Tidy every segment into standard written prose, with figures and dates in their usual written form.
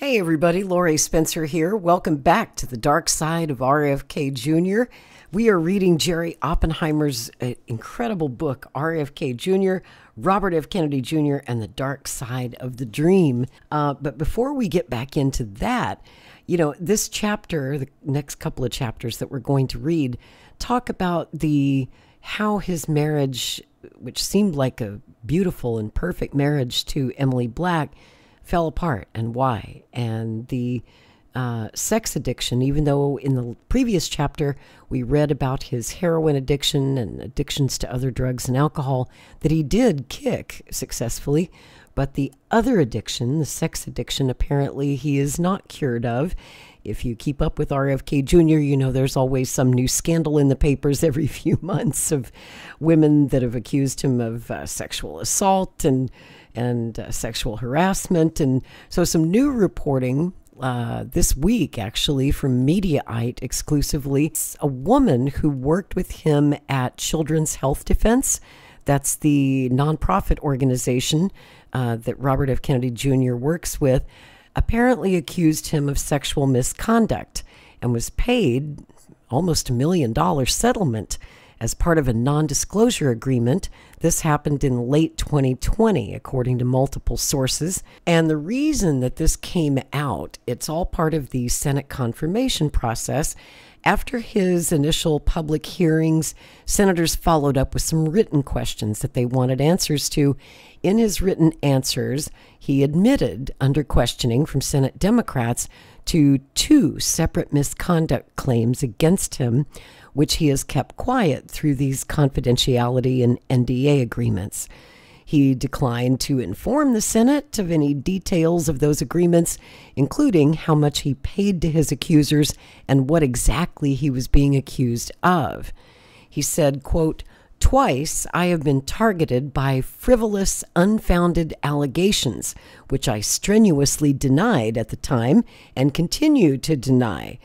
Hey everybody, Lori Spencer here. Welcome back to the dark side of RFK Jr. We are reading Jerry Oppenheimer's incredible book, RFK Jr., Robert F. Kennedy Jr., and the Dark Side of the Dream. But before we get back into that, this chapter, the next couple of chapters that we're going to read, talk about how his marriage, which seemed like a beautiful and perfect marriage to Emily Black, fell apart and why. And the sex addiction, even though in the previous chapter we read about his heroin addiction and addictions to other drugs and alcohol that he did kick successfully, but the other addiction, the sex addiction, apparently he is not cured of. If you keep up with RFK Jr., you know there's always some new scandal in the papers every few months of women that have accused him of sexual assault and sexual harassment. And so some new reporting this week, actually, from Mediaite exclusively. It's a woman who worked with him at Children's Health Defense. That's the nonprofit organization that Robert F. Kennedy Jr. works with, apparently accused him of sexual misconduct and was paid almost $1 million settlement as part of a non-disclosure agreement. This happened in late 2020, according to multiple sources. And the reason that this came out, it's all part of the Senate confirmation process. After his initial public hearings, senators followed up with some written questions that they wanted answers to. In his written answers, he admitted, under questioning from Senate Democrats, to 2 separate misconduct claims against him, which he has kept quiet through these confidentiality and NDA agreements. He declined to inform the Senate of any details of those agreements, including how much he paid to his accusers and what exactly he was being accused of. He said, quote, "Twice I have been targeted by frivolous, unfounded allegations, which I strenuously denied at the time and continue to deny."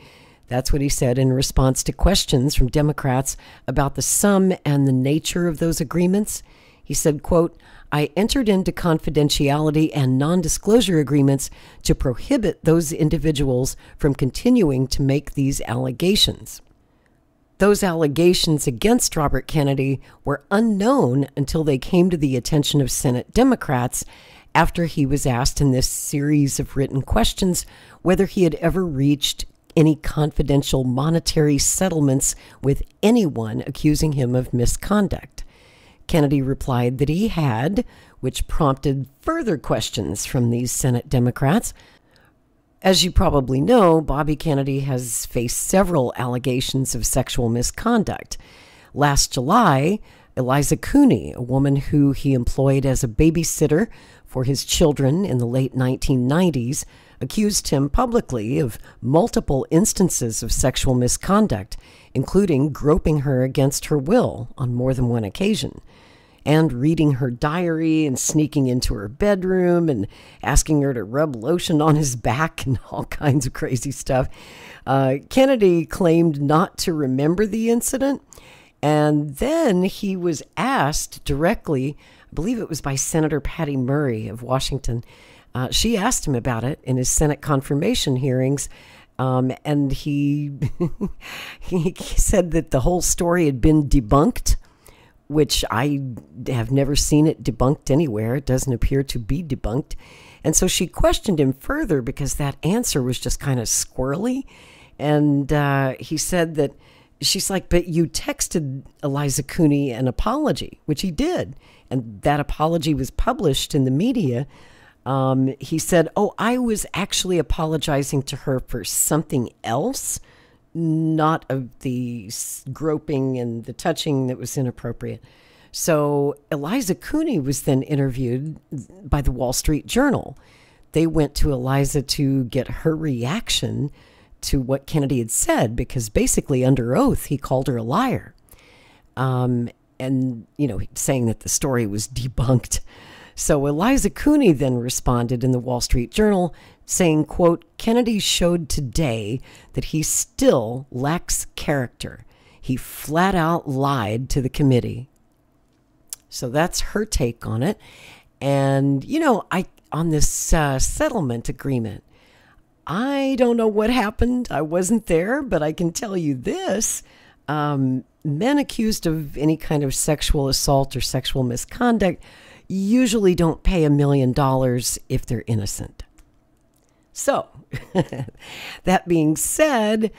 That's what he said in response to questions from Democrats about the sum and the nature of those agreements. He said, quote, "I entered into confidentiality and non-disclosure agreements to prohibit those individuals from continuing to make these allegations." Those allegations against Robert Kennedy were unknown until they came to the attention of Senate Democrats after he was asked in this series of written questions whether he had ever reached any confidential monetary settlements with anyone accusing him of misconduct. Kennedy replied that he had, which prompted further questions from these Senate Democrats. As you probably know, Bobby Kennedy has faced several allegations of sexual misconduct. Last July, Eliza Cooney, a woman who he employed as a babysitter for his children in the late 1990s, accused him publicly of multiple instances of sexual misconduct, including groping her against her will on more than one occasion, and reading her diary and sneaking into her bedroom and asking her to rub lotion on his back and all kinds of crazy stuff. Kennedy claimed not to remember the incident, and then he was asked directly, I believe it was by Senator Patty Murray of Washington. She asked him about it in his Senate confirmation hearings, and he he said that the whole story had been debunked, which I have never seen it debunked anywhere. It doesn't appear to be debunked. And so she questioned him further because that answer was just kind of squirrely. And he said that, she's like, "But you texted Eliza Cooney an apology," which he did. And that apology was published in the media. He said, "Oh, I was actually apologizing to her for something else, not of the groping and the touching that was inappropriate." So Eliza Cooney was then interviewed by the Wall Street Journal. They went to Eliza to get her reaction to what Kennedy had said, because basically under oath, he called her a liar. And, saying that the story was debunked. So Eliza Cooney then responded in the Wall Street Journal saying, quote, "Kennedy showed today that he still lacks character. He flat out lied to the committee." So that's her take on it. And, on this settlement agreement, I don't know what happened. I wasn't there, but I can tell you this. Men accused of any kind of sexual assault or sexual misconduct usually don't pay $1 million if they're innocent. So, that being said,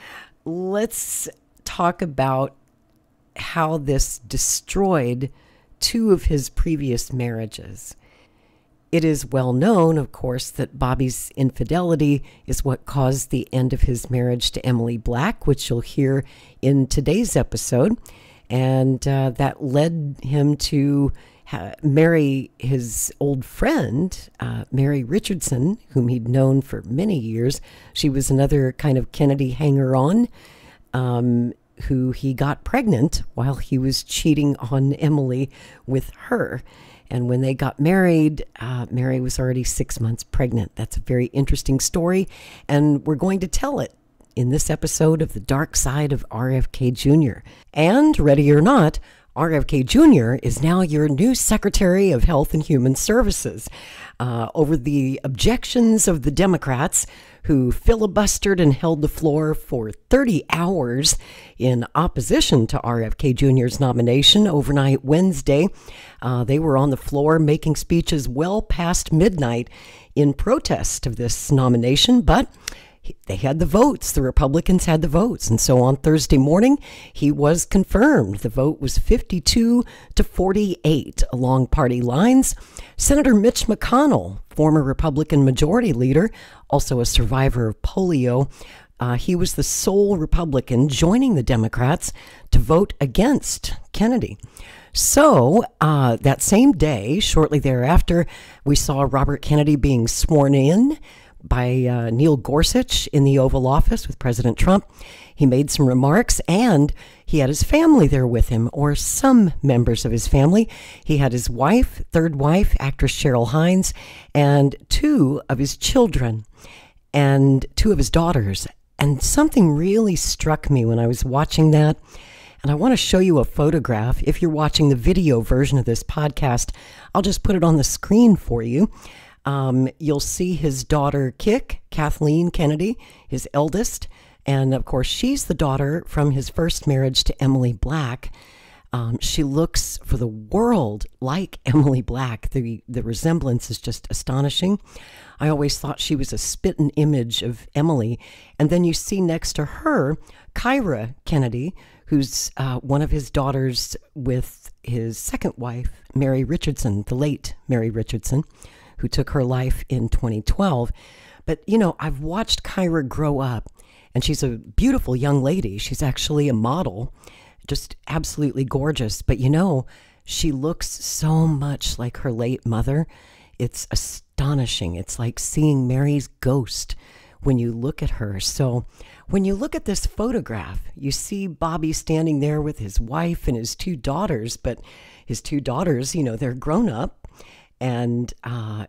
let's talk about how this destroyed two of his previous marriages. It is well known, of course, that Bobby's infidelity is what caused the end of his marriage to Emily Black, which you'll hear in today's episode. And that led him to marry his old friend, Mary Richardson, whom he'd known for many years. She was another kind of Kennedy hanger-on, who he got pregnant while he was cheating on Emily with her. And when they got married, Mary was already 6 months pregnant. That's a very interesting story, and we're going to tell it in this episode of The Dark Side of RFK Jr. And, ready or not, RFK Jr. is now your new Secretary of Health and Human Services. Over the objections of the Democrats, who filibustered and held the floor for 30 hours in opposition to RFK Jr.'s nomination overnight Wednesday. They were on the floor making speeches well past midnight in protest of this nomination, but they had the votes. The Republicans had the votes. And so on Thursday morning, he was confirmed. The vote was 52-48 along party lines. Senator Mitch McConnell, former Republican majority leader, also a survivor of polio, he was the sole Republican joining the Democrats to vote against Kennedy. So that same day, shortly thereafter, we saw Robert Kennedy being sworn in by Neil Gorsuch in the Oval Office with President Trump. He made some remarks, and he had his family there with him, or some members of his family. He had his wife, third wife, actress Cheryl Hines, and two of his children, and two of his daughters. And something really struck me when I was watching that, and I want to show you a photograph. If you're watching the video version of this podcast, I'll just put it on the screen for you. You'll see his daughter, Kathleen Kennedy, his eldest. And of course, she's the daughter from his first marriage to Emily Black. She looks for the world like Emily Black. The resemblance is just astonishing. I always thought she was a spitting image of Emily. And then you see next to her, Kyra Kennedy, who's one of his daughters with his second wife, Mary Richardson, the late Mary Richardson, who took her life in 2012. But, you know, I've watched Kyra grow up, and she's a beautiful young lady. She's actually a model, just absolutely gorgeous. But, you know, she looks so much like her late mother. It's astonishing. It's like seeing Mary's ghost when you look at her. So when you look at this photograph, you see Bobby standing there with his wife and his two daughters. But his two daughters, you know, they're grown up. And I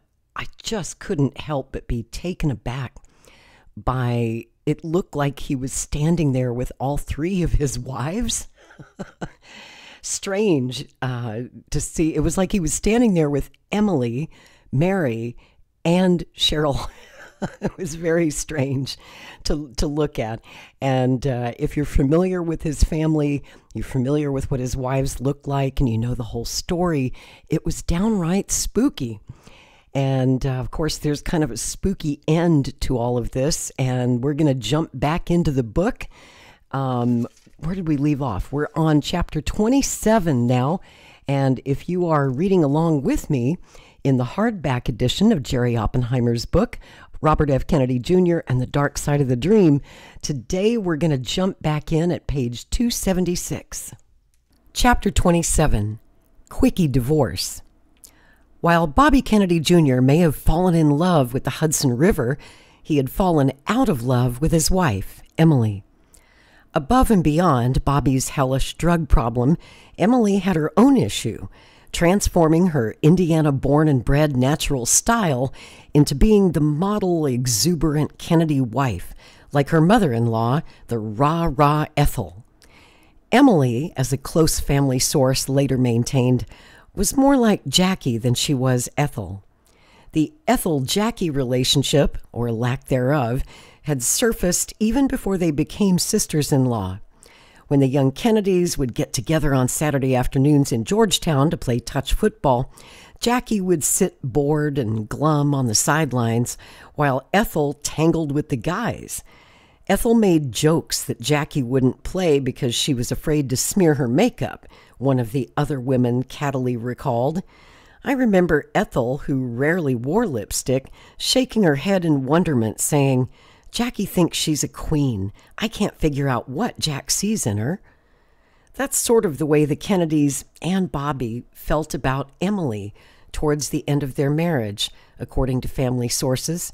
just couldn't help but be taken aback by it. Looked like he was standing there with all three of his wives. Strange to see. It was like he was standing there with Emily, Mary, and Cheryl. It was very strange to look at. And if you're familiar with his family, you're familiar with what his wives looked like, and you know the whole story, it was downright spooky. And of course, there's kind of a spooky end to all of this. And we're going to jump back into the book. Where did we leave off? We're on chapter 27 now. And if you are reading along with me in the hardback edition of Jerry Oppenheimer's book, Robert F. Kennedy Jr. and the Dark Side of the Dream, today we're going to jump back in at page 276. Chapter 27, Quickie Divorce. While Bobby Kennedy Jr. may have fallen in love with the Hudson River, he had fallen out of love with his wife, Emily. Above and beyond Bobby's hellish drug problem, Emily had her own issue, transforming her Indiana-born and bred natural style into being the model, exuberant Kennedy wife, like her mother-in-law, the rah-rah Ethel. Emily, as a close family source later maintained, was more like Jackie than she was Ethel. The Ethel-Jackie relationship, or lack thereof, had surfaced even before they became sisters-in-law. When the young Kennedys would get together on Saturday afternoons in Georgetown to play touch football, Jackie would sit bored and glum on the sidelines while Ethel tangled with the guys. Ethel made jokes that Jackie wouldn't play because she was afraid to smear her makeup, one of the other women cattily recalled. I remember Ethel, who rarely wore lipstick, shaking her head in wonderment, saying, "Jackie thinks she's a queen. I can't figure out what Jack sees in her." That's sort of the way the Kennedys and Bobby felt about Emily towards the end of their marriage, according to family sources.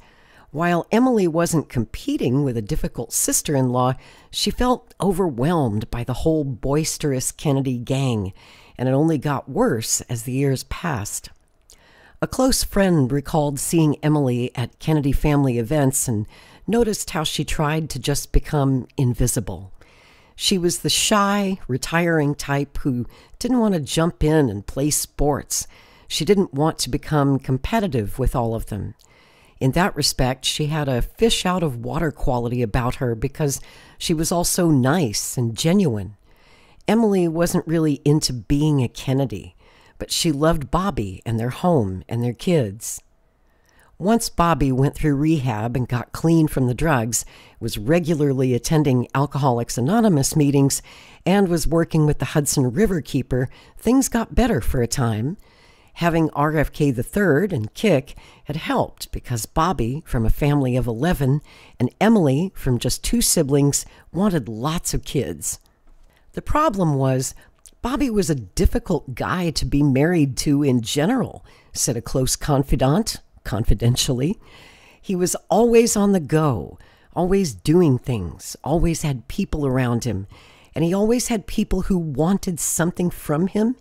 While Emily wasn't competing with a difficult sister-in-law, she felt overwhelmed by the whole boisterous Kennedy gang, and it only got worse as the years passed. A close friend recalled seeing Emily at Kennedy family events and noticed how she tried to just become invisible. She was the shy, retiring type who didn't want to jump in and play sports. She didn't want to become competitive with all of them. In that respect, she had a fish-out-of-water quality about her because she was also nice and genuine. Emily wasn't really into being a Kennedy, but she loved Bobby and their home and their kids. Once Bobby went through rehab and got clean from the drugs, was regularly attending Alcoholics Anonymous meetings, and was working with the Hudson River Keeper, things got better for a time. Having RFK III and Kick had helped because Bobby, from a family of 11, and Emily, from just 2 siblings, wanted lots of kids. The problem was, Bobby was a difficult guy to be married to in general, said a close confidant, confidentially. He was always on the go, always doing things, always had people around him, and he always had people who wanted something from him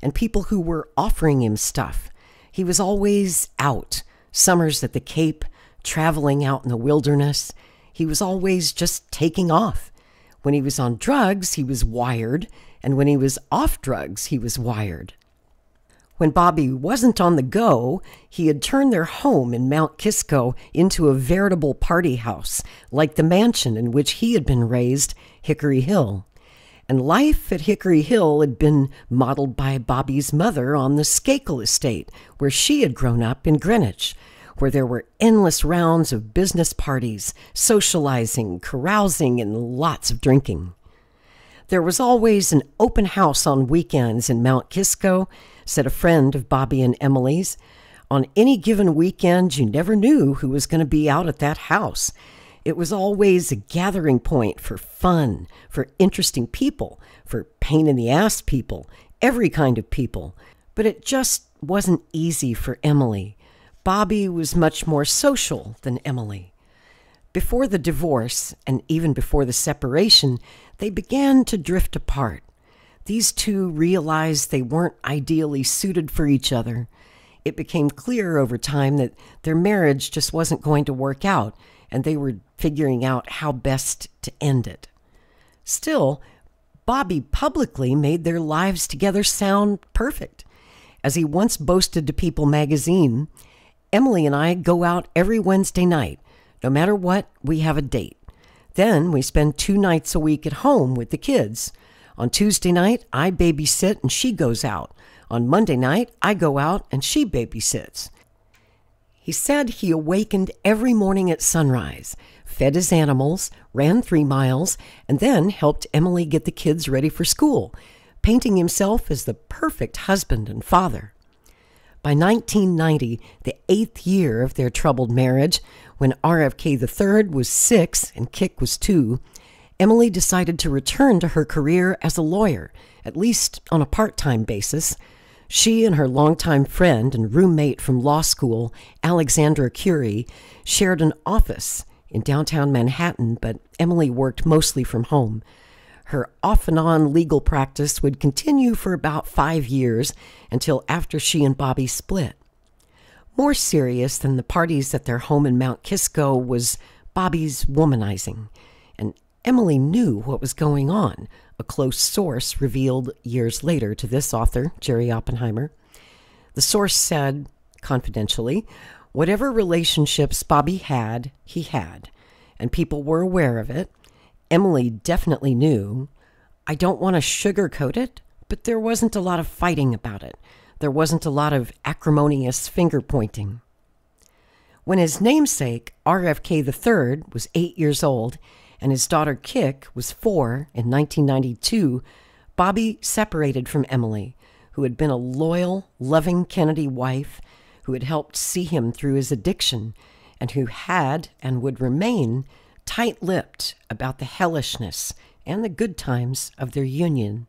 and people who were offering him stuff. He was always out, summers at the Cape, traveling out in the wilderness. He was always just taking off. When he was on drugs, he was wired, and when he was off drugs, he was wired. When Bobby wasn't on the go, he had turned their home in Mount Kisco into a veritable party house, like the mansion in which he had been raised, Hickory Hill. And life at Hickory Hill had been modeled by Bobby's mother on the Skakel estate, where she had grown up in Greenwich, where there were endless rounds of business parties, socializing, carousing, and lots of drinking. There was always an open house on weekends in Mount Kisco, said a friend of Bobby and Emily's. On any given weekend, you never knew who was going to be out at that house. It was always a gathering point for fun, for interesting people, for pain-in-the-ass people, every kind of people. But it just wasn't easy for Emily. Bobby was much more social than Emily. Before the divorce, and even before the separation, they began to drift apart. These two realized they weren't ideally suited for each other. It became clear over time that their marriage just wasn't going to work out, and they were figuring out how best to end it. Still, Bobby publicly made their lives together sound perfect. As he once boasted to People magazine, "Emily and I go out every Wednesday night. No matter what, we have a date. Then we spend 2 nights a week at home with the kids. On Tuesday night, I babysit and she goes out. On Monday night, I go out and she babysits." He said he awakened every morning at sunrise, fed his animals, ran 3 miles, and then helped Emily get the kids ready for school, painting himself as the perfect husband and father. By 1990, the 8th year of their troubled marriage, when RFK III was 6 and Kick was 2, Emily decided to return to her career as a lawyer, at least on a part-time basis. She and her longtime friend and roommate from law school, Alexandra Curie, shared an office in downtown Manhattan, but Emily worked mostly from home. Her off-and-on legal practice would continue for about 5 years until after she and Bobby split. More serious than the parties at their home in Mount Kisco was Bobby's womanizing, and Emily knew what was going on, a close source revealed years later to this author, Jerry Oppenheimer. The source said, confidentially, Whatever relationships Bobby had, he had, and people were aware of it. Emily definitely knew. I don't want to sugarcoat it, but there wasn't a lot of fighting about it. There wasn't a lot of acrimonious finger-pointing. When his namesake, RFK III, was 8 years old, and his daughter Kik was 4 in 1992, Bobby separated from Emily, who had been a loyal, loving Kennedy wife, who had helped see him through his addiction, and who had and would remain tight-lipped about the hellishness and the good times of their union.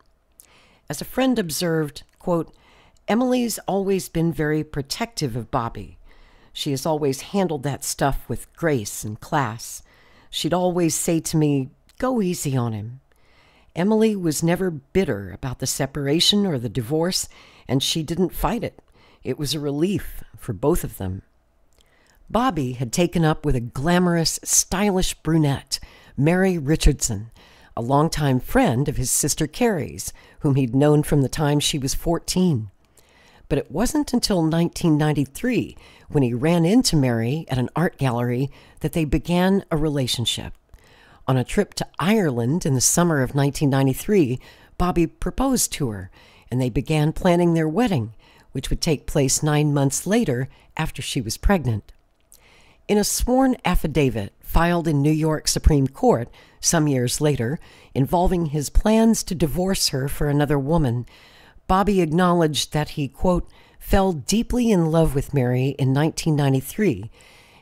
As a friend observed, quote, "Emily's always been very protective of Bobby. She has always handled that stuff with grace and class. She'd always say to me, 'Go easy on him.' Emily was never bitter about the separation or the divorce, and she didn't fight it. It was a relief for both of them." Bobby had taken up with a glamorous, stylish brunette, Mary Richardson, a longtime friend of his sister Carrie's, whom he'd known from the time she was 14. But it wasn't until 1993, when he ran into Mary at an art gallery, that they began a relationship. On a trip to Ireland in the summer of 1993, Bobby proposed to her, and they began planning their wedding, which would take place 9 months later after she was pregnant. In a sworn affidavit filed in New York Supreme Court some years later, involving his plans to divorce her for another woman, Bobby acknowledged that he, quote, "fell deeply in love with Mary in 1993.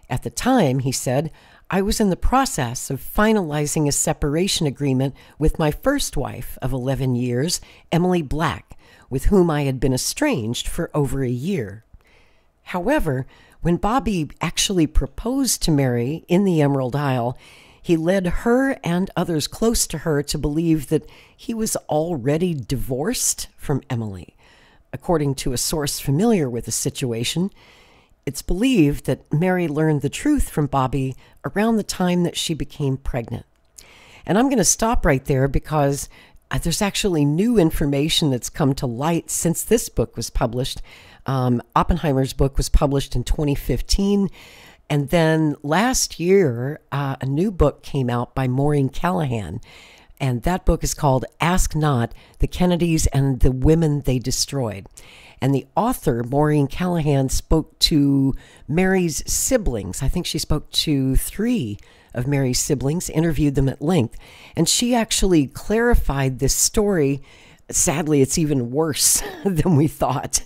At the time," he said, "I was in the process of finalizing a separation agreement with my first wife of 11 years, Emily Black, with whom I had been estranged for over a year." However, when Bobby actually proposed to Mary in the Emerald Isle, he led her and others close to her to believe that he was already divorced from Emily. According to a source familiar with the situation, it's believed that Mary learned the truth from Bobby around the time that she became pregnant. And I'm going to stop right there because there's actually new information that's come to light since this book was published. Oppenheimer's book was published in 2015. And then last year, a new book came out by Maureen Callahan. And that book is called Ask Not, The Kennedys and the Women They Destroyed. And the author, Maureen Callahan, spoke to Mary's siblings. I think she spoke to 3 of Mary's siblings, interviewed them at length. And she actually clarified this story. Sadly, it's even worse than we thought.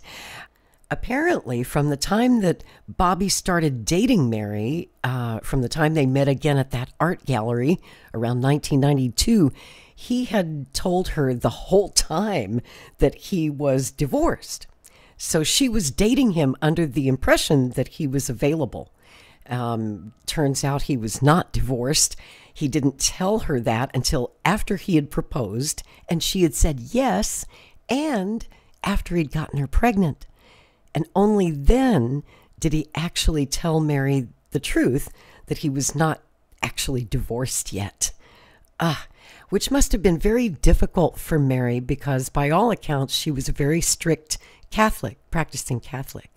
Apparently, from the time that Bobby started dating Mary, from the time they met again at that art gallery around 1992, he had told her the whole time that he was divorced. So she was dating him under the impression that he was available. Turns out he was not divorced. He didn't tell her that until after he had proposed, and she had said yes, and after he'd gotten her pregnant. And only then did he actually tell Mary the truth, that he was not actually divorced yet. Which must have been very difficult for Mary because by all accounts she was a very strict Catholic, practicing Catholic.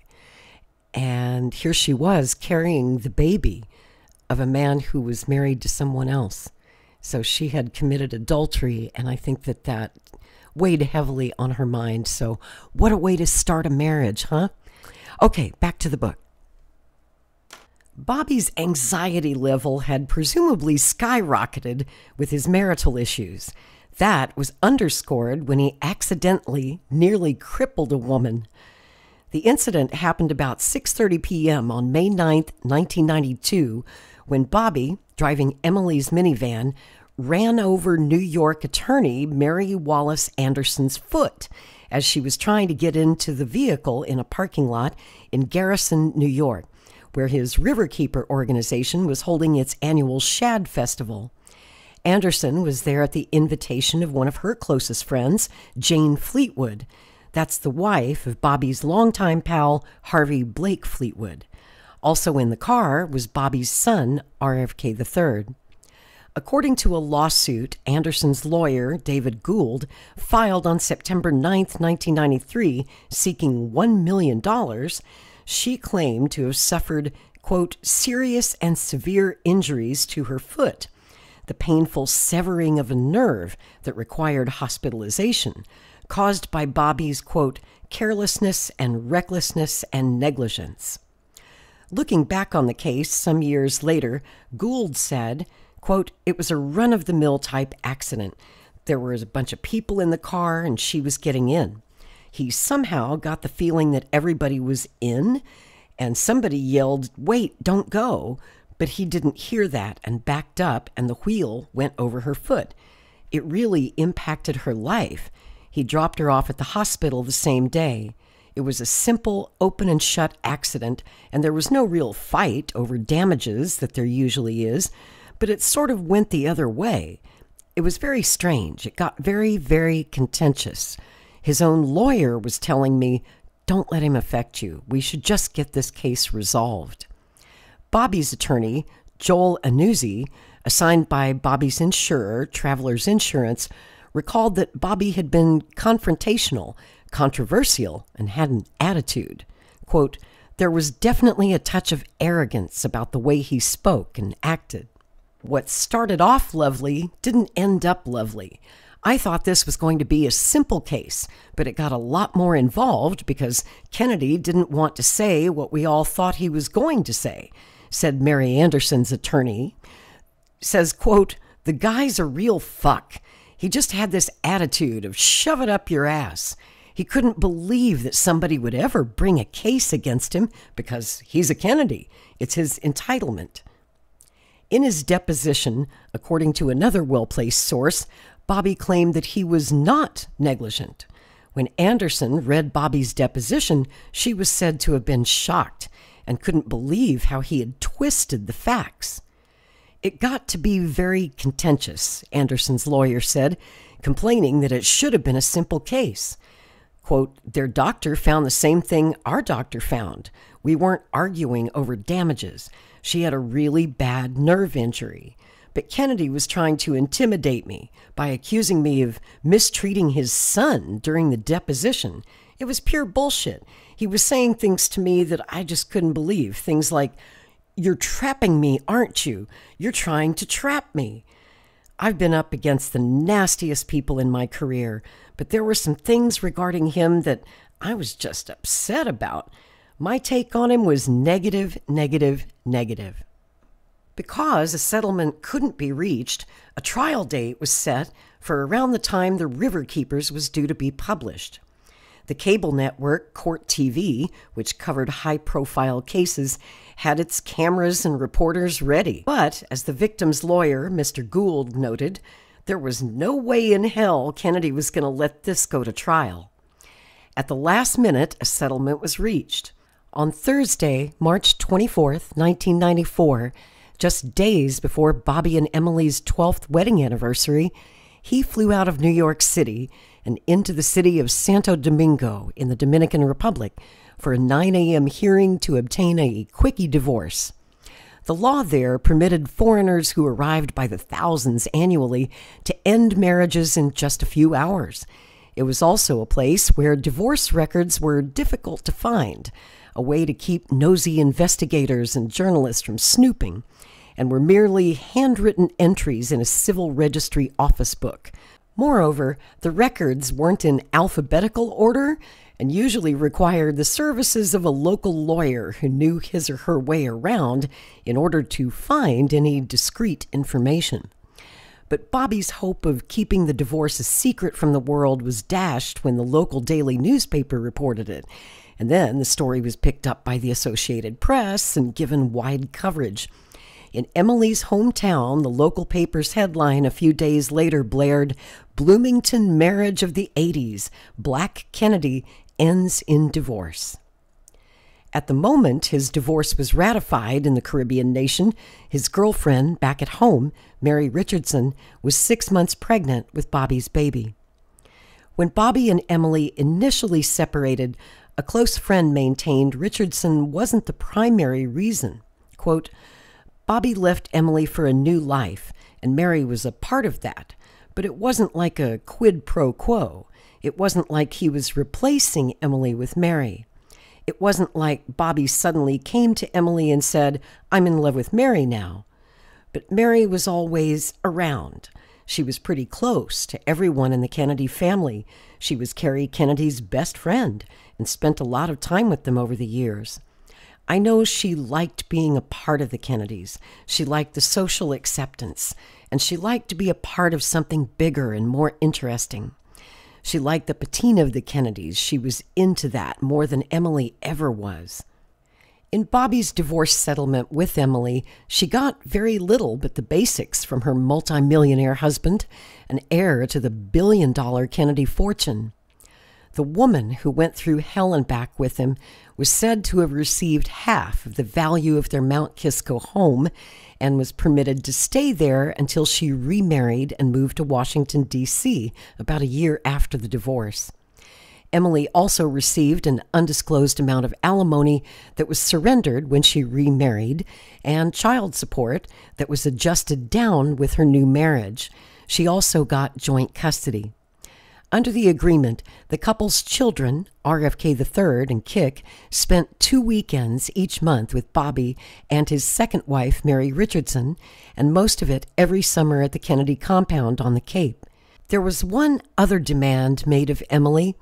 And here she was carrying the baby of a man who was married to someone else. So she had committed adultery, and I think that weighed heavily on her mind. So what a way to start a marriage, huh? Okay, back to the book. Bobby's anxiety level had presumably skyrocketed with his marital issues. That was underscored when he accidentally nearly crippled a woman. The incident happened about 6:30 p.m. on May 9th, 1992, when Bobby, driving Emily's minivan, ran over New York attorney Mary Wallace Anderson's foot as she was trying to get into the vehicle in a parking lot in Garrison, New York, where his Riverkeeper organization was holding its annual Shad Festival. Anderson was there at the invitation of one of her closest friends, Jane Fleetwood. That's the wife of Bobby's longtime pal, Harvey Blake Fleetwood. Also in the car was Bobby's son, RFK III. According to a lawsuit Anderson's lawyer, David Gould, filed on September 9, 1993, seeking $1 million, she claimed to have suffered, quote, serious and severe injuries to her foot, the painful severing of a nerve that required hospitalization, caused by Bobby's, quote, carelessness and recklessness and negligence. Looking back on the case some years later, Gould said, quote, it was a run-of-the-mill type accident. There was a bunch of people in the car and she was getting in. He somehow got the feeling that everybody was in, and somebody yelled, wait, don't go. But he didn't hear that and backed up, and the wheel went over her foot. It really impacted her life. He dropped her off at the hospital the same day. It was a simple open and shut accident, and there was no real fight over damages that there usually is, but it sort of went the other way. It was very strange. It got very, very contentious. His own lawyer was telling me, don't let him affect you. We should just get this case resolved. Bobby's attorney, Joel Annuzzi, assigned by Bobby's insurer, Travelers Insurance, recalled that Bobby had been confrontational, controversial, and had an attitude. Quote, there was definitely a touch of arrogance about the way he spoke and acted. What started off lovely didn't end up lovely. I thought this was going to be a simple case, but it got a lot more involved because Kennedy didn't want to say what we all thought he was going to say, said Mary Anderson's attorney. Says, quote, the guy's a real fuck. He just had this attitude of shove it up your ass. He couldn't believe that somebody would ever bring a case against him because he's a Kennedy. It's his entitlement. In his deposition, according to another well-placed source, Bobby claimed that he was not negligent. When Anderson read Bobby's deposition, she was said to have been shocked and couldn't believe how he had twisted the facts. It got to be very contentious, Anderson's lawyer said, complaining that it should have been a simple case. Quote, their doctor found the same thing our doctor found. We weren't arguing over damages. She had a really bad nerve injury. But Kennedy was trying to intimidate me by accusing me of mistreating his son during the deposition. It was pure bullshit. He was saying things to me that I just couldn't believe. Things like, you're trapping me, aren't you? You're trying to trap me. I've been up against the nastiest people in my career, but there were some things regarding him that I was just upset about. My take on him was negative, negative, negative. Because a settlement couldn't be reached, a trial date was set for around the time The River Keepers was due to be published. The cable network, Court TV, which covered high-profile cases, had its cameras and reporters ready. But, as the victim's lawyer, Mr. Gould, noted, there was no way in hell Kennedy was going to let this go to trial. At the last minute, a settlement was reached. On Thursday, March 24th, 1994, just days before Bobby and Emily's 12th wedding anniversary, he flew out of New York City and into the city of Santo Domingo in the Dominican Republic for a 9 a.m. hearing to obtain a quickie divorce. The law there permitted foreigners who arrived by the thousands annually to end marriages in just a few hours. It was also a place where divorce records were difficult to find, a way to keep nosy investigators and journalists from snooping, and were merely handwritten entries in a civil registry office book. Moreover, the records weren't in alphabetical order and usually required the services of a local lawyer who knew his or her way around in order to find any discrete information. But Bobby's hope of keeping the divorce a secret from the world was dashed when the local daily newspaper reported it, and then the story was picked up by the Associated Press and given wide coverage. In Emily's hometown, the local paper's headline a few days later blared, "Bloomington Marriage of the 80s, Black Kennedy Ends in Divorce." At the moment his divorce was ratified in the Caribbean nation, his girlfriend back at home, Mary Richardson, was 6 months pregnant with Bobby's baby. When Bobby and Emily initially separated, a close friend maintained Richardson wasn't the primary reason. Quote, Bobby left Emily for a new life, and Mary was a part of that, but it wasn't like a quid pro quo. It wasn't like he was replacing Emily with Mary. It wasn't like Bobby suddenly came to Emily and said, "I'm in love with Mary now." But Mary was always around. She was pretty close to everyone in the Kennedy family. She was Carrie Kennedy's best friend and spent a lot of time with them over the years. I know she liked being a part of the Kennedys. She liked the social acceptance, and she liked to be a part of something bigger and more interesting. She liked the patina of the Kennedys. She was into that more than Emily ever was. In Bobby's divorce settlement with Emily, she got very little but the basics from her multimillionaire husband, an heir to the billion-dollar Kennedy fortune. The woman who went through hell and back with him was said to have received half of the value of their Mount Kisco home and was permitted to stay there until she remarried and moved to Washington, D.C., about a year after the divorce. Emily also received an undisclosed amount of alimony that was surrendered when she remarried, and child support that was adjusted down with her new marriage. She also got joint custody. Under the agreement, the couple's children, RFK III and Kik, spent 2 weekends each month with Bobby and his second wife, Mary Richardson, and most of it every summer at the Kennedy compound on the Cape. There was one other demand made of Emily.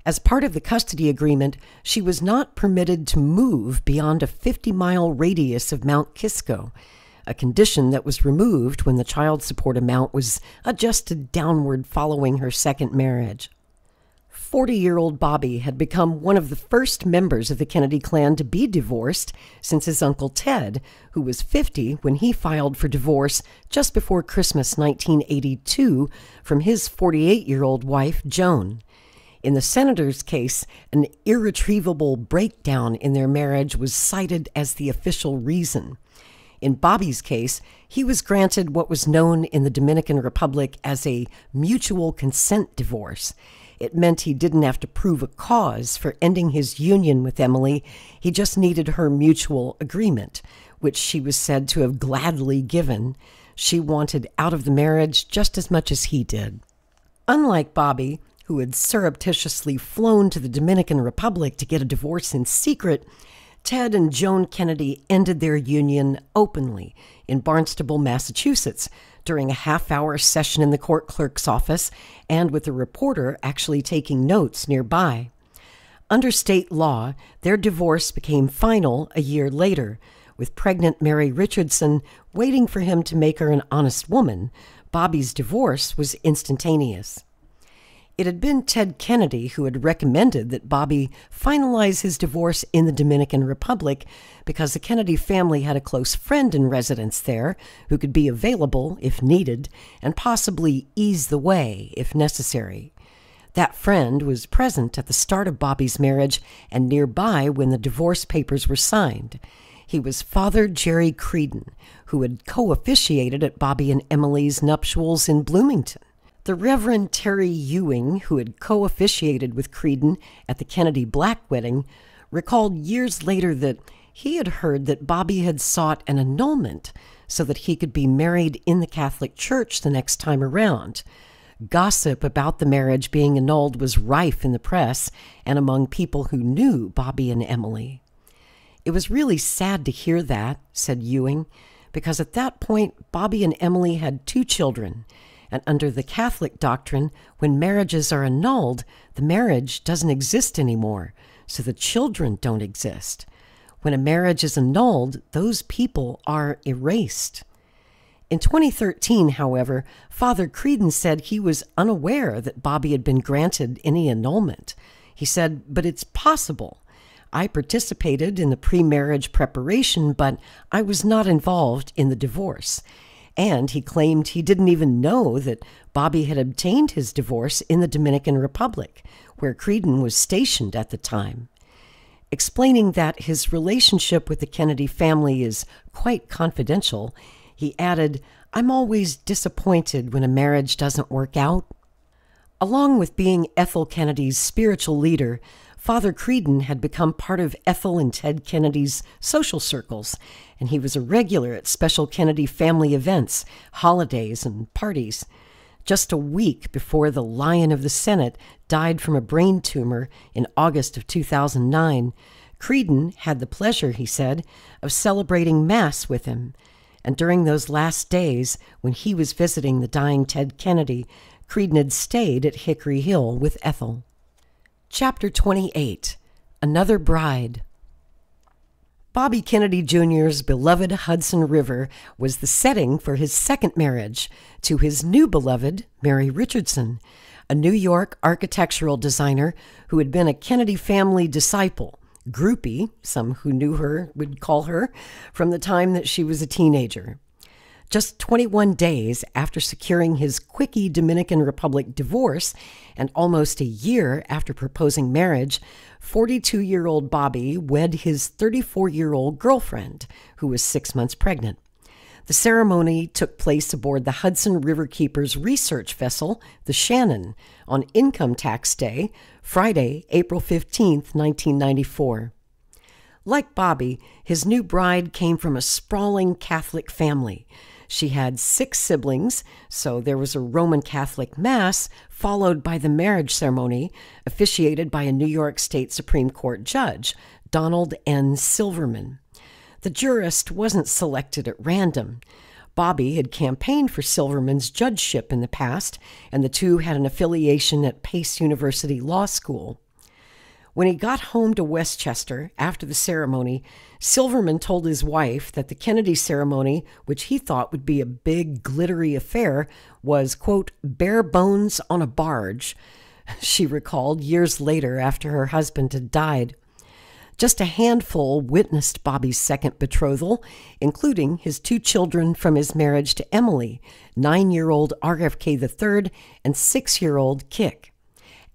As part of the custody agreement, she was not permitted to move beyond a 50-mile radius of Mount Kisco, a condition that was removed when the child support amount was adjusted downward following her second marriage. 40-year-old Bobby had become one of the first members of the Kennedy clan to be divorced since his Uncle Ted, who was 50 when he filed for divorce just before Christmas 1982 from his 48-year-old wife, Joan. In the senator's case, an irretrievable breakdown in their marriage was cited as the official reason. In Bobby's case, he was granted what was known in the Dominican Republic as a mutual consent divorce. It meant he didn't have to prove a cause for ending his union with Emily. He just needed her mutual agreement, which she was said to have gladly given. She wanted out of the marriage just as much as he did. Unlike Bobby, who had surreptitiously flown to the Dominican Republic to get a divorce in secret, Ted and Joan Kennedy ended their union openly in Barnstable, Massachusetts, during a half-hour session in the court clerk's office and with a reporter actually taking notes nearby. Under state law, their divorce became final a year later, with pregnant Mary Richardson waiting for him to make her an honest woman. Bobby's divorce was instantaneous. It had been Ted Kennedy who had recommended that Bobby finalize his divorce in the Dominican Republic because the Kennedy family had a close friend in residence there who could be available if needed and possibly ease the way if necessary. That friend was present at the start of Bobby's marriage and nearby when the divorce papers were signed. He was Father Jerry Creedon, who had co-officiated at Bobby and Emily's nuptials in Bloomington. The Reverend Terry Ewing, who had co-officiated with Creedon at the Kennedy Black wedding, recalled years later that he had heard that Bobby had sought an annulment so that he could be married in the Catholic Church the next time around. Gossip about the marriage being annulled was rife in the press and among people who knew Bobby and Emily. It was really sad to hear that, said Ewing, because at that point Bobby and Emily had 2 children. And under the Catholic doctrine, when marriages are annulled, the marriage doesn't exist anymore, so the children don't exist. When a marriage is annulled, those people are erased. In 2013, however, Father Creedon said he was unaware that Bobby had been granted any annulment. He said, "But it's possible. I participated in the pre-marriage preparation, but I was not involved in the divorce." And he claimed he didn't even know that Bobby had obtained his divorce in the Dominican Republic, where Creedon was stationed at the time. Explaining that his relationship with the Kennedy family is quite confidential, he added, "I'm always disappointed when a marriage doesn't work out." Along with being Ethel Kennedy's spiritual leader, Father Creedon had become part of Ethel and Ted Kennedy's social circles, and he was a regular at special Kennedy family events, holidays, and parties. Just a week before the Lion of the Senate died from a brain tumor in August of 2009, Creedon had the pleasure, he said, of celebrating Mass with him. And during those last days, when he was visiting the dying Ted Kennedy, Creedon had stayed at Hickory Hill with Ethel. Chapter 28. Another Bride. Bobby Kennedy Jr.'s beloved Hudson River was the setting for his second marriage to his new beloved, Mary Richardson, a New York architectural designer who had been a Kennedy family disciple, groupie, some who knew her would call her, from the time that she was a teenager. Just 21 days after securing his quickie Dominican Republic divorce and almost a year after proposing marriage, 42-year-old Bobby wed his 34-year-old girlfriend, who was 6 months pregnant. The ceremony took place aboard the Hudson Riverkeeper's research vessel, the Shannon, on Income Tax Day, Friday, April 15, 1994. Like Bobby, his new bride came from a sprawling Catholic family. She had 6 siblings, so there was a Roman Catholic Mass, followed by the marriage ceremony, officiated by a New York State Supreme Court judge, Donald N. Silverman. The jurist wasn't selected at random. Bobby had campaigned for Silverman's judgeship in the past, and the two had an affiliation at Pace University Law School. When he got home to Westchester after the ceremony, Silverman told his wife that the Kennedy ceremony, which he thought would be a big, glittery affair, was, quote, bare bones on a barge, she recalled years later after her husband had died. Just a handful witnessed Bobby's second betrothal, including his 2 children from his marriage to Emily, 9-year-old RFK III and 6-year-old Kick.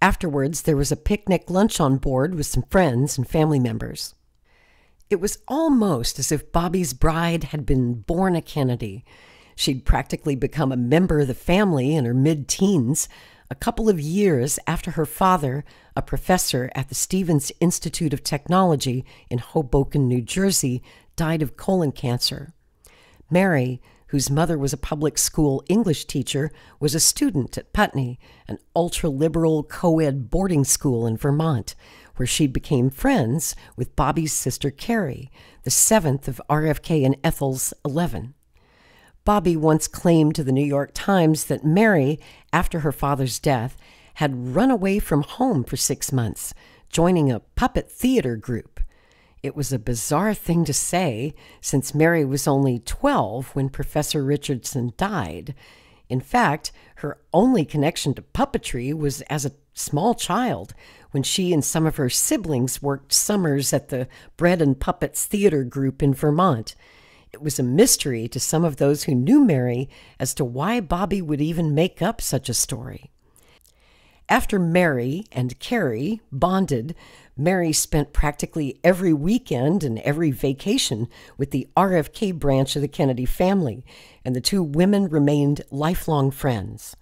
Afterwards, there was a picnic lunch on board with some friends and family members. It was almost as if Bobby's bride had been born a Kennedy. She'd practically become a member of the family in her mid-teens, a couple of years after her father, a professor at the Stevens Institute of Technology in Hoboken, New Jersey, died of colon cancer. Mary, whose mother was a public school English teacher, was a student at Putney, an ultra-liberal co-ed boarding school in Vermont, where she became friends with Bobby's sister Carrie, the 7th of RFK and Ethel's 11. Bobby once claimed to the New York Times that Mary, after her father's death, had run away from home for 6 months, joining a puppet theater group. It was a bizarre thing to say, since Mary was only 12 when Professor Richardson died. In fact, her only connection to puppetry was as a small child, when she and some of her siblings worked summers at the Bread and Puppets theater group in Vermont. It was a mystery to some of those who knew Mary as to why Bobby would even make up such a story. After Mary and Carrie bonded, Mary spent practically every weekend and every vacation with the RFK branch of the Kennedy family, and the 2 women remained lifelong friends.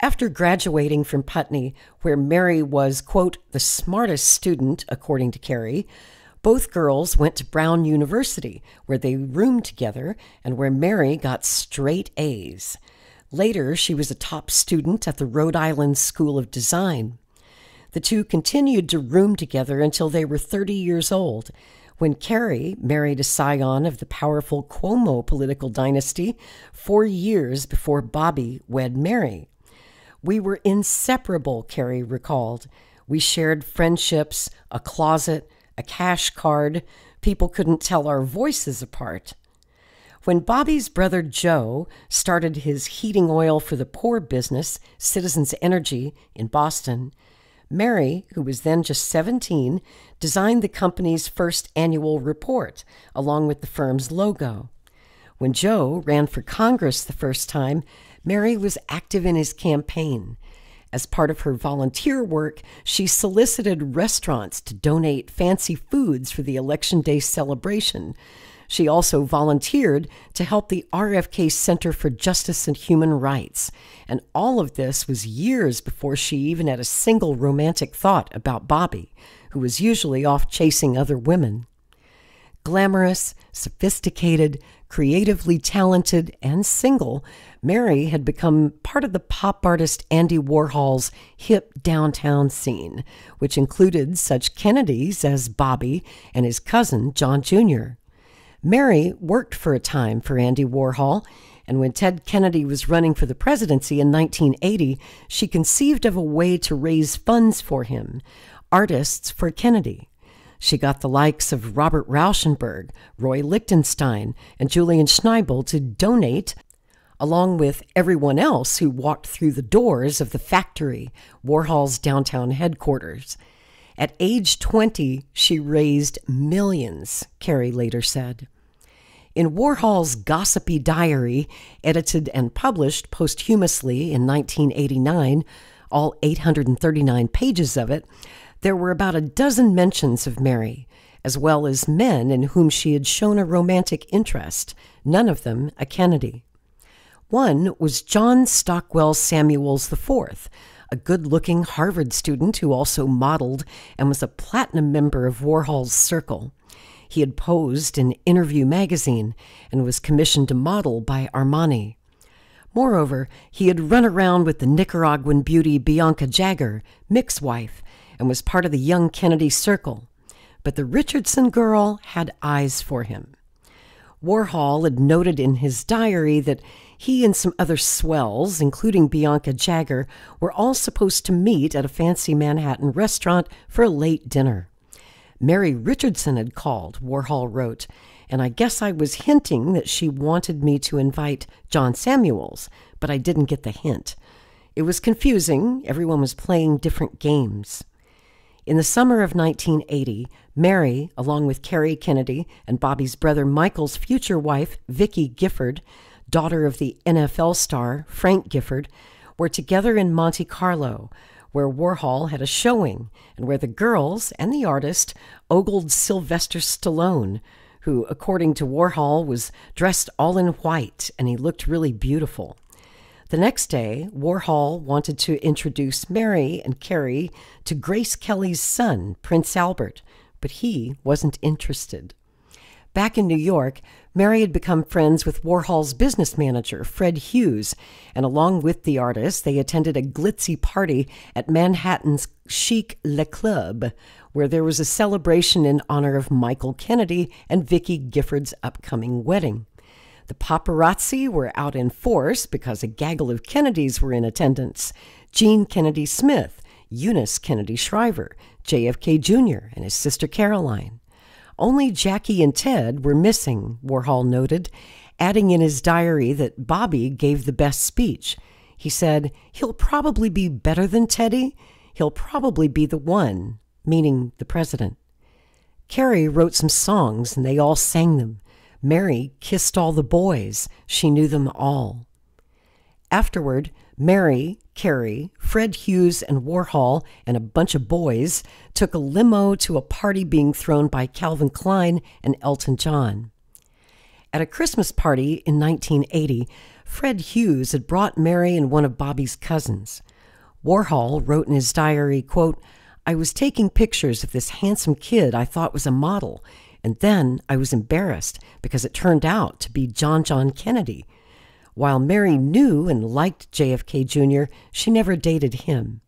After graduating from Putney, where Mary was, quote, the smartest student, according to Carrie, both girls went to Brown University, where they roomed together and where Mary got straight A's. Later, she was a top student at the Rhode Island School of Design. The 2 continued to room together until they were 30 years old, when Carrie married a scion of the powerful Cuomo political dynasty 4 years before Bobby wed Mary. We were inseparable, Carrie recalled. We shared friendships, a closet, a cash card. People couldn't tell our voices apart. When Bobby's brother Joe started his heating oil for the poor business, Citizens Energy, in Boston, Mary, who was then just 17, designed the company's first annual report, along with the firm's logo. When Joe ran for Congress the first time, Mary was active in his campaign. As part of her volunteer work, she solicited restaurants to donate fancy foods for the Election Day celebration. She also volunteered to help the RFK Center for Justice and Human Rights. And all of this was years before she even had a single romantic thought about Bobby, who was usually off chasing other women. Glamorous, sophisticated, Creatively talented and single, Mary had become part of the pop artist Andy Warhol's hip downtown scene, which included such Kennedys as Bobby and his cousin John Jr. Mary worked for a time for Andy Warhol, and when Ted Kennedy was running for the presidency in 1980, she conceived of a way to raise funds for him, Artists for Kennedy. She got the likes of Robert Rauschenberg, Roy Lichtenstein, and Julian Schneibel to donate, along with everyone else who walked through the doors of the factory, Warhol's downtown headquarters. At age 20, she raised millions, Carey later said. In Warhol's gossipy diary, edited and published posthumously in 1989, all 839 pages of it, there were about a dozen mentions of Mary, as well as men in whom she had shown a romantic interest, none of them a Kennedy. One was John Stockwell Samuels IV, a good-looking Harvard student who also modeled and was a platinum member of Warhol's circle. He had posed in Interview magazine and was commissioned to model by Armani. Moreover, he had run around with the Nicaraguan beauty Bianca Jagger, Mick's wife, and was part of the young Kennedy circle. But the Richardson girl had eyes for him. Warhol had noted in his diary that he and some other swells, including Bianca Jagger, were all supposed to meet at a fancy Manhattan restaurant for a late dinner. Mary Richardson had called, Warhol wrote, and I guess I was hinting that she wanted me to invite John Samuels, but I didn't get the hint. It was confusing. Everyone was playing different games. In the summer of 1980, Mary, along with Carey Kennedy and Bobby's brother Michael's future wife, Vicki Gifford, daughter of the NFL star Frank Gifford, were together in Monte Carlo, where Warhol had a showing and where the girls and the artist ogled Sylvester Stallone, who, according to Warhol, was dressed all in white and he looked really beautiful. The next day, Warhol wanted to introduce Mary and Carey to Grace Kelly's son, Prince Albert, but he wasn't interested. Back in New York, Mary had become friends with Warhol's business manager, Fred Hughes, and along with the artist, they attended a glitzy party at Manhattan's chic Le Club, where there was a celebration in honor of Michael Kennedy and Vicki Gifford's upcoming wedding. The paparazzi were out in force because a gaggle of Kennedys were in attendance. Gene Kennedy Smith, Eunice Kennedy Shriver, JFK Jr., and his sister Caroline. Only Jackie and Ted were missing, Warhol noted, adding in his diary that Bobby gave the best speech. He said, "He'll probably be better than Teddy. He'll probably be the one," meaning the president. Carey wrote some songs and they all sang them. Mary kissed all the boys. She knew them all. Afterward, Mary, Carey, Fred Hughes, and Warhol, and a bunch of boys took a limo to a party being thrown by Calvin Klein and Elton John. At a Christmas party in 1980, Fred Hughes had brought Mary and one of Bobby's cousins. Warhol wrote in his diary, quote, "I was taking pictures of this handsome kid I thought was a model, and then I was embarrassed because it turned out to be John Kennedy. While Mary knew and liked JFK Jr., she never dated him."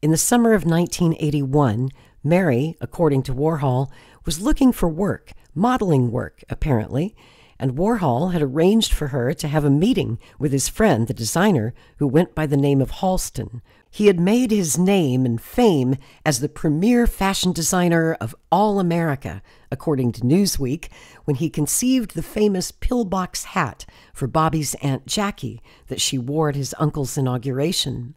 In the summer of 1981, Mary, according to Warhol, was looking for work, modeling work, apparently, and Warhol had arranged for her to have a meeting with his friend, the designer, who went by the name of Halston. He had made his name and fame as the premier fashion designer of all America, according to Newsweek, when he conceived the famous pillbox hat for Bobby's Aunt Jackie that she wore at his uncle's inauguration.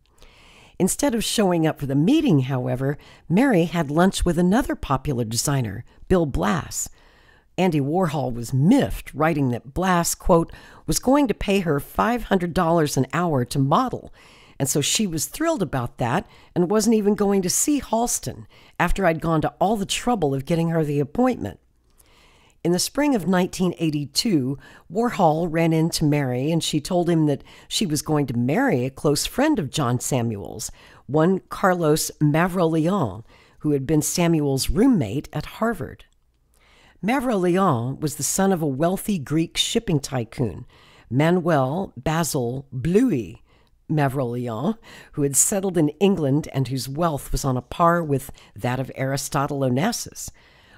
Instead of showing up for the meeting, however, Mary had lunch with another popular designer, Bill Blass. Andy Warhol was miffed, writing that Blass, quote, was going to pay her $500 an hour to model, and so she was thrilled about that and wasn't even going to see Halston after I'd gone to all the trouble of getting her the appointment. In the spring of 1982, Warhol ran into Mary and she told him that she was going to marry a close friend of John Samuels, one Carlos Mavrolian, who had been Samuel's roommate at Harvard. Mavroleon was the son of a wealthy Greek shipping tycoon, Manuel Basil Bluey Mavroleon, who had settled in England and whose wealth was on a par with that of Aristotle Onassis.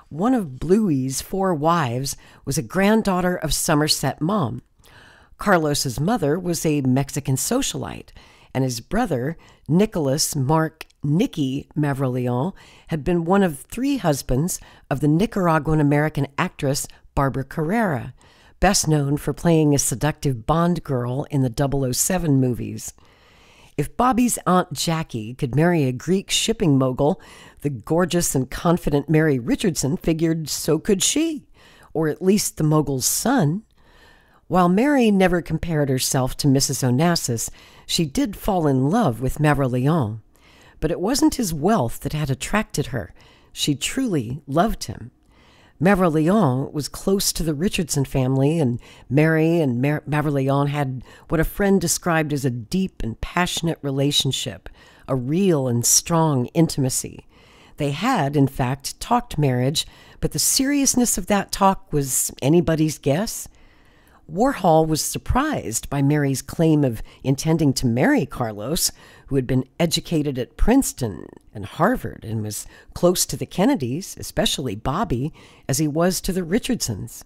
One of Bluey's 4 wives was a granddaughter of Somerset Maugham. Carlos's mother was a Mexican socialite, and his brother, Nicholas Mark Nicky Mavroleon, had been one of 3 husbands of the Nicaraguan-American actress Barbara Carrera, best known for playing a seductive Bond girl in the 007 movies. If Bobby's Aunt Jackie could marry a Greek shipping mogul, the gorgeous and confident Mary Richardson figured so could she, or at least the mogul's son. While Mary never compared herself to Mrs. Onassis, she did fall in love with Mavroleon. But it wasn't his wealth that had attracted her. She truly loved him. Mavroleon was close to the Richardson family, and Mary and Mavroleon had what a friend described as a deep and passionate relationship, a real and strong intimacy. They had, in fact, talked marriage, but the seriousness of that talk was anybody's guess. Warhol was surprised by Mary's claim of intending to marry Carlos, who had been educated at Princeton and Harvard and was close to the Kennedys, especially Bobby, as he was to the Richardsons.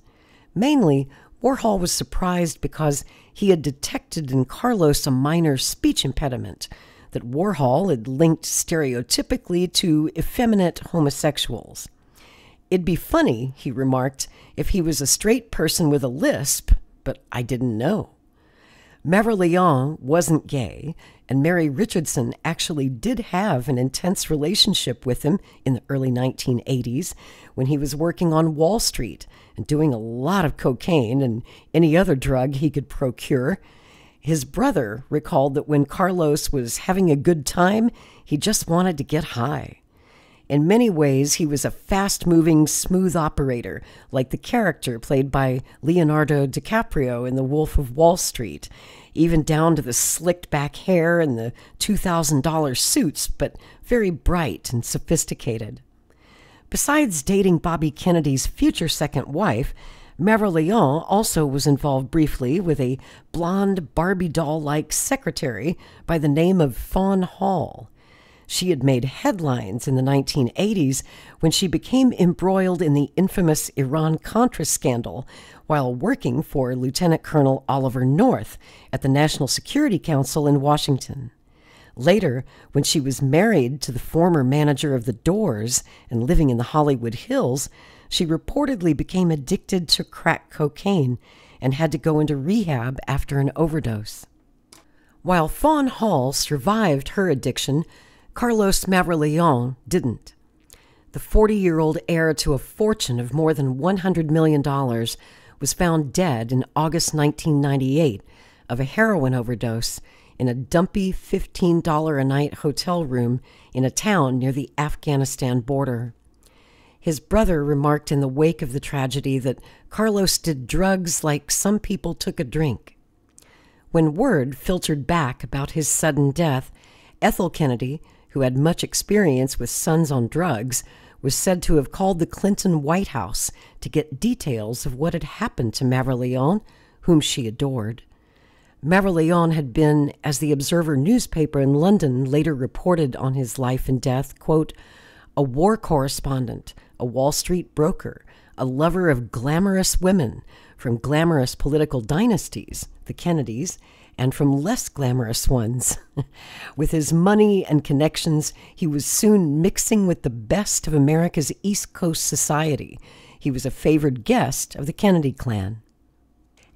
Mainly, Warhol was surprised because he had detected in Carlos a minor speech impediment that Warhol had linked stereotypically to effeminate homosexuals. "It'd be funny," he remarked, "if he was a straight person with a lisp, but I didn't know." Mavroleon wasn't gay, and Mary Richardson actually did have an intense relationship with him in the early 1980s when he was working on Wall Street and doing a lot of cocaine and any other drug he could procure. His brother recalled that when Carlos was having a good time, he just wanted to get high. In many ways, he was a fast-moving, smooth operator, like the character played by Leonardo DiCaprio in The Wolf of Wall Street, even down to the slicked-back hair and the $2,000 suits, but very bright and sophisticated. Besides dating Bobby Kennedy's future second wife, Mavroleon also was involved briefly with a blonde Barbie doll-like secretary by the name of Fawn Hall. She had made headlines in the 1980s when she became embroiled in the infamous Iran-Contra scandal while working for Lieutenant Colonel Oliver North at the National Security Council in Washington. Later, when she was married to the former manager of the Doors and living in the Hollywood Hills, she reportedly became addicted to crack cocaine and had to go into rehab after an overdose. While Fawn Hall survived her addiction, Carlos Mavroleon didn't. The 40-year-old heir to a fortune of more than $100 million was found dead in August 1998 of a heroin overdose in a dumpy $15 a night hotel room in a town near the Afghanistan border. His brother remarked in the wake of the tragedy that Carlos did drugs like some people took a drink. When word filtered back about his sudden death, Ethel Kennedy, who had much experience with sons on drugs, was said to have called the Clinton White House to get details of what had happened to Mavroleon, whom she adored. Mavroleon had been, as the Observer newspaper in London later reported on his life and death, quote, "a war correspondent, a Wall Street broker, a lover of glamorous women, from glamorous political dynasties, the Kennedys, and from less glamorous ones. With his money and connections, he was soon mixing with the best of America's East Coast society. He was a favored guest of the Kennedy clan."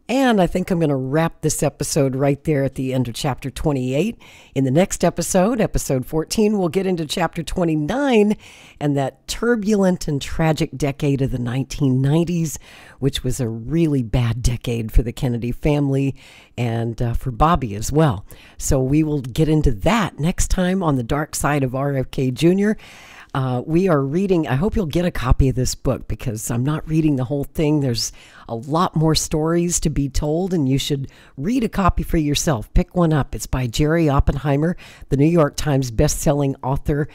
And I think I'm going to wrap this episode right there at the end of Chapter 28. In the next episode, Episode 14, we'll get into Chapter 29 and that turbulent and tragic decade of the 1990s, which was a really bad decade for the Kennedy family and for Bobby as well. So we will get into that next time on The Dark Side of RFK Jr. We are reading, I hope you'll get a copy of this book because I'm not reading the whole thing. There's a lot more stories to be told, and you should read a copy for yourself. Pick one up. It's by Jerry Oppenheimer, the New York Times best-selling author.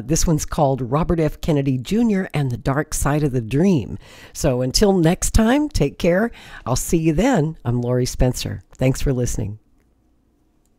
This one's called Robert F. Kennedy Jr. and the Dark Side of the Dream. So until next time, take care. I'll see you then. I'm Lori Spencer. Thanks for listening.